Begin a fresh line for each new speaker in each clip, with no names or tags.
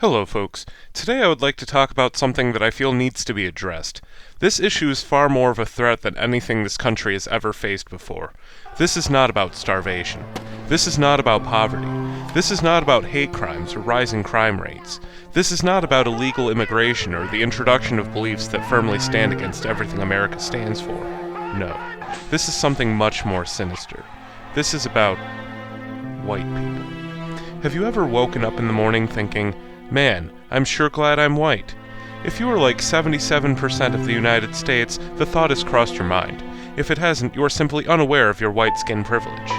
Hello folks. Today I would like to talk about something that I feel needs to be addressed. This issue is far more of a threat than anything this country has ever faced before. This is not about starvation. This is not about poverty. This is not about hate crimes or rising crime rates. This is not about illegal immigration or the introduction of beliefs that firmly stand against everything America stands for. No. This is something much more sinister. This is about white people. Have you ever woken up in the morning thinking, "Man, I'm sure glad I'm white"? If you are like 77% of the United States, the thought has crossed your mind. If it hasn't, you are simply unaware of your white skin privilege.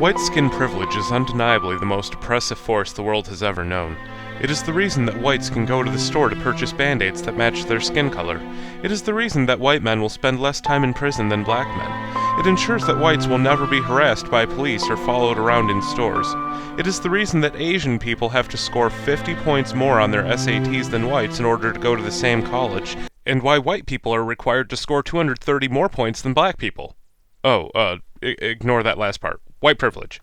White skin privilege is undeniably the most oppressive force the world has ever known. It is the reason that whites can go to the store to purchase band-aids that match their skin color. It is the reason that white men will spend less time in prison than black men. It ensures that whites will never be harassed by police or followed around in stores. It is the reason that Asian people have to score 50 points more on their SATs than whites in order to go to the same college, and why white people are required to score 230 more points than black people. Ignore that last part. White privilege.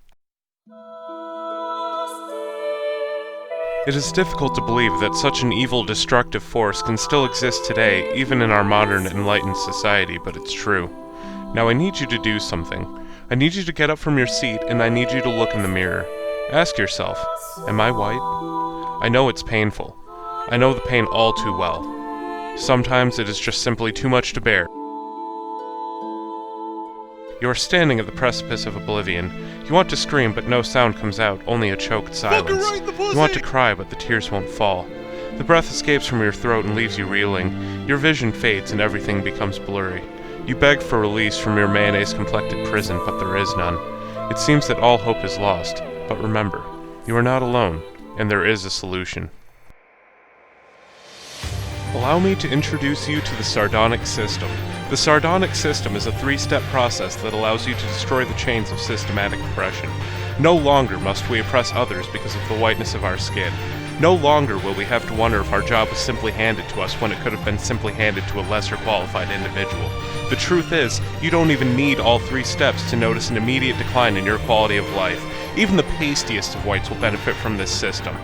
It is difficult to believe that such an evil, destructive force can still exist today, even in our modern, enlightened society, but it's true. Now I need you to do something. I need you to get up from your seat, and I need you to look in the mirror. Ask yourself, am I white? I know it's painful. I know the pain all too well. Sometimes it is just simply too much to bear. You are standing at the precipice of oblivion. You want to scream, but no sound comes out, only a choked silence. You want to cry, but the tears won't fall. The breath escapes from your throat and leaves you reeling. Your vision fades and everything becomes blurry. You beg for release from your mayonnaise-complected prison, but there is none. It seems that all hope is lost, but remember, you are not alone, and there is a solution. Allow me to introduce you to the Sardonic system. The Sardonic system is a three-step process that allows you to destroy the chains of systematic oppression. No longer must we oppress others because of the whiteness of our skin. No longer will we have to wonder if our job was simply handed to us when it could have been simply handed to a lesser qualified individual. The truth is, you don't even need all three steps to notice an immediate decline in your quality of life. Even the pastiest of whites will benefit from this system.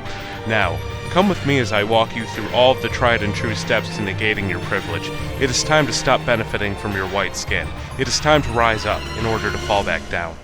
Now, come with me as I walk you through all of the tried and true steps to negating your privilege. It is time to stop benefiting from your white skin. It is time to rise up in order to fall back down.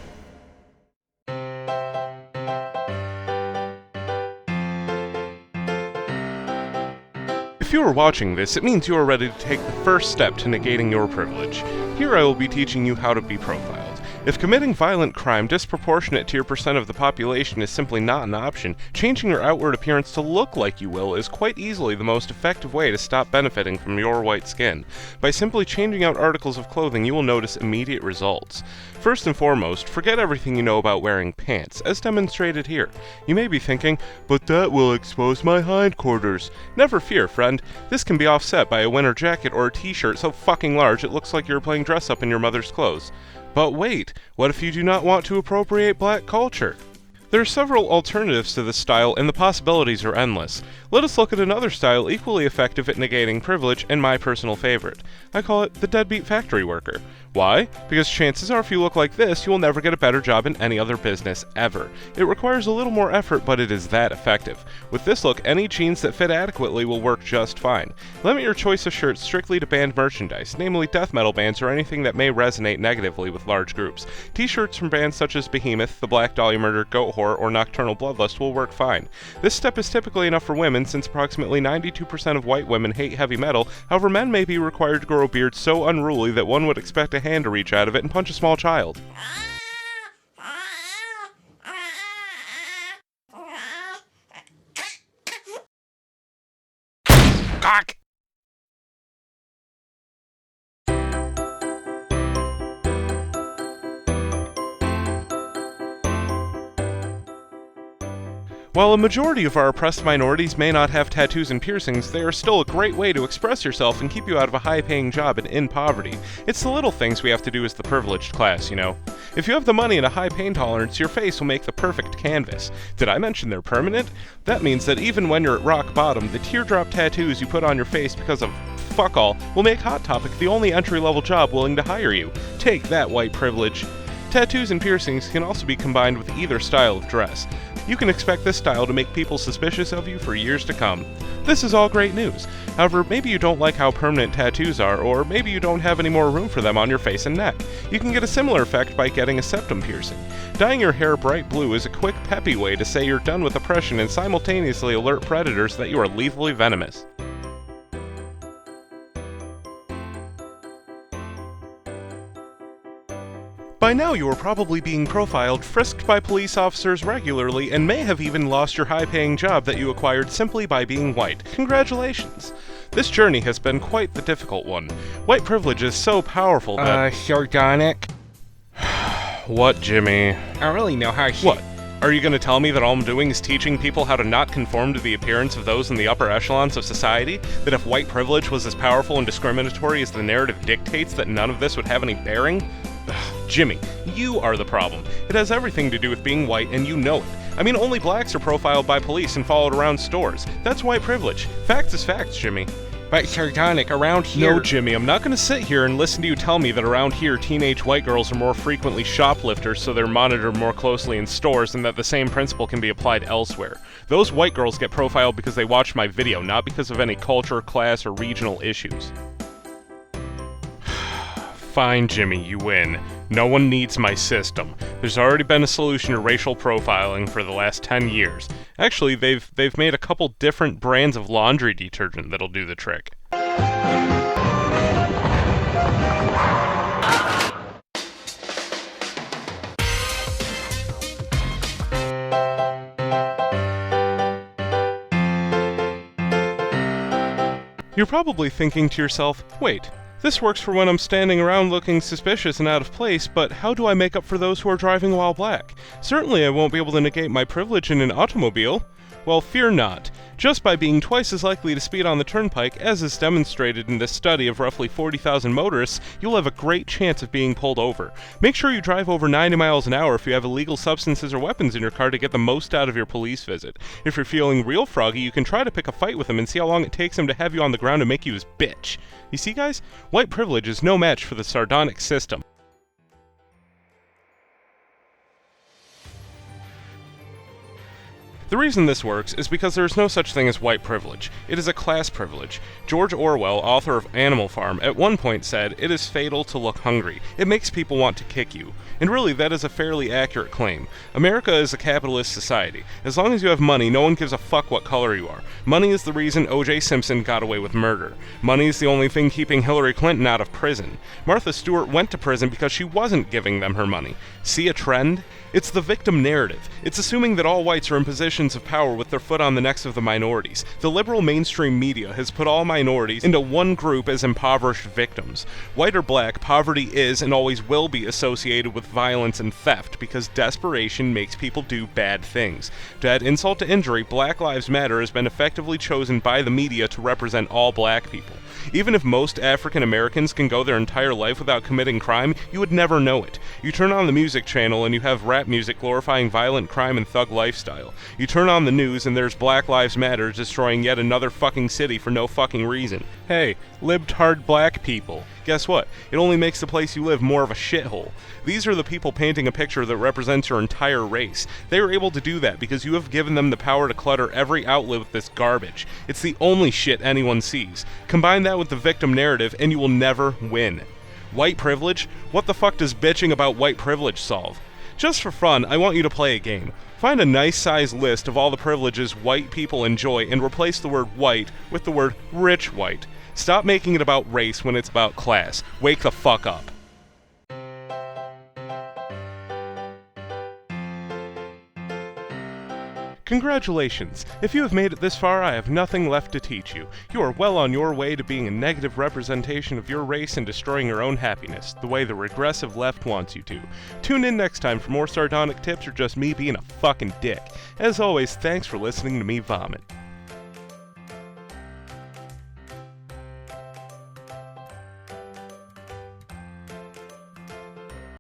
If you are watching this, it means you are ready to take the first step to negating your privilege. Here I will be teaching you how to be profiled. If committing violent crime disproportionate to your percent of the population is simply not an option, changing your outward appearance to look like you will is quite easily the most effective way to stop benefiting from your white skin. By simply changing out articles of clothing, you will notice immediate results. First and foremost, forget everything you know about wearing pants, as demonstrated here. You may be thinking, but that will expose my hindquarters. Never fear, friend. This can be offset by a winter jacket or a t-shirt so fucking large it looks like you're playing dress-up in your mother's clothes. But wait, what if you do not want to appropriate black culture? There are several alternatives to this style, and the possibilities are endless. Let us look at another style equally effective at negating privilege, and my personal favorite. I call it the deadbeat factory worker. Why? Because chances are if you look like this, you will never get a better job in any other business, ever. It requires a little more effort, but it is that effective. With this look, any jeans that fit adequately will work just fine. Limit your choice of shirts strictly to band merchandise, namely death metal bands or anything that may resonate negatively with large groups. T-shirts from bands such as Behemoth, The Black Dahlia Murder, Goat Horror, or Nocturnal Bloodlust will work fine. This step is typically enough for women, since approximately 92% of white women hate heavy metal. However, men may be required to grow a beard so unruly that one would expect a hand to reach out of it and punch a small child. Cock! While a majority of our oppressed minorities may not have tattoos and piercings, they are still a great way to express yourself and keep you out of a high-paying job and in poverty. It's the little things we have to do as the privileged class, you know. If you have the money and a high pain tolerance, your face will make the perfect canvas. Did I mention they're permanent? That means that even when you're at rock bottom, the teardrop tattoos you put on your face because of fuck all will make Hot Topic the only entry-level job willing to hire you. Take that, white privilege. Tattoos and piercings can also be combined with either style of dress. You can expect this style to make people suspicious of you for years to come. This is all great news. However, maybe you don't like how permanent tattoos are, or maybe you don't have any more room for them on your face and neck. You can get a similar effect by getting a septum piercing. Dyeing your hair bright blue is a quick, peppy way to say you're done with oppression and simultaneously alert predators that you are lethally venomous. By now you are probably being profiled, frisked by police officers regularly, and may have even lost your high-paying job that you acquired simply by being white. Congratulations! This journey has been quite the difficult one. White privilege is so powerful that...
Sardonic?
What, Jimmy?
I don't really know how
What? Are you going to tell me that all I'm doing is teaching people how to not conform to the appearance of those in the upper echelons of society? That if white privilege was as powerful and discriminatory as the narrative dictates, that none of this would have any bearing? Jimmy, you are the problem. It has everything to do with being white, and you know it. I mean, only blacks are profiled by police and followed around stores. That's white privilege. Facts is facts, Jimmy.
But Sardonic, around here...
No, Jimmy, I'm not going to sit here and listen to you tell me that around here teenage white girls are more frequently shoplifters, so they're monitored more closely in stores, and that the same principle can be applied elsewhere. Those white girls get profiled because they watched my video, not because of any culture, class, or regional issues. Fine, Jimmy, you win. No one needs my system. There's already been a solution to racial profiling for the last 10 years. Actually, they've made a couple different brands of laundry detergent that'll do the trick. You're probably thinking to yourself, wait, this works for when I'm standing around looking suspicious and out of place, but how do I make up for those who are driving while black? Certainly I won't be able to negate my privilege in an automobile. Well, fear not. Just by being twice as likely to speed on the turnpike, as is demonstrated in this study of roughly 40,000 motorists, you'll have a great chance of being pulled over. Make sure you drive over 90 miles an hour if you have illegal substances or weapons in your car to get the most out of your police visit. If you're feeling real froggy, you can try to pick a fight with him and see how long it takes him to have you on the ground and make you his bitch. You see, guys? White privilege is no match for the Sardonic system. The reason this works is because there is no such thing as white privilege. It is a class privilege. George Orwell, author of Animal Farm, at one point said, "It is fatal to look hungry. It makes people want to kick you." And really, that is a fairly accurate claim. America is a capitalist society. As long as you have money, no one gives a fuck what color you are. Money is the reason O.J. Simpson got away with murder. Money is the only thing keeping Hillary Clinton out of prison. Martha Stewart went to prison because she wasn't giving them her money. See a trend? It's the victim narrative. It's assuming that all whites are in positions of power with their foot on the necks of the minorities. The liberal mainstream media has put all minorities into one group as impoverished victims. White or black, poverty is and always will be associated with violence and theft because desperation makes people do bad things. To add insult to injury, Black Lives Matter has been effectively chosen by the media to represent all black people. Even if most African Americans can go their entire life without committing crime, you would never know it. You turn on the music channel and you have rap music glorifying violent crime and thug lifestyle. You turn on the news and there's Black Lives Matter destroying yet another fucking city for no fucking reason. Hey, libtard black people. Guess what? It only makes the place you live more of a shithole. These are the people painting a picture that represents your entire race. They are able to do that because you have given them the power to clutter every outlet with this garbage. It's the only shit anyone sees. Combine that with the victim narrative and you will never win. White privilege? What the fuck does bitching about white privilege solve? Just for fun, I want you to play a game. Find a nice sized list of all the privileges white people enjoy and replace the word white with the word rich white. Stop making it about race when it's about class. Wake the fuck up. Congratulations! If you have made it this far, I have nothing left to teach you. You are well on your way to being a negative representation of your race and destroying your own happiness, the way the regressive left wants you to. Tune in next time for more sardonic tips or just me being a fucking dick. As always, thanks for listening to me vomit.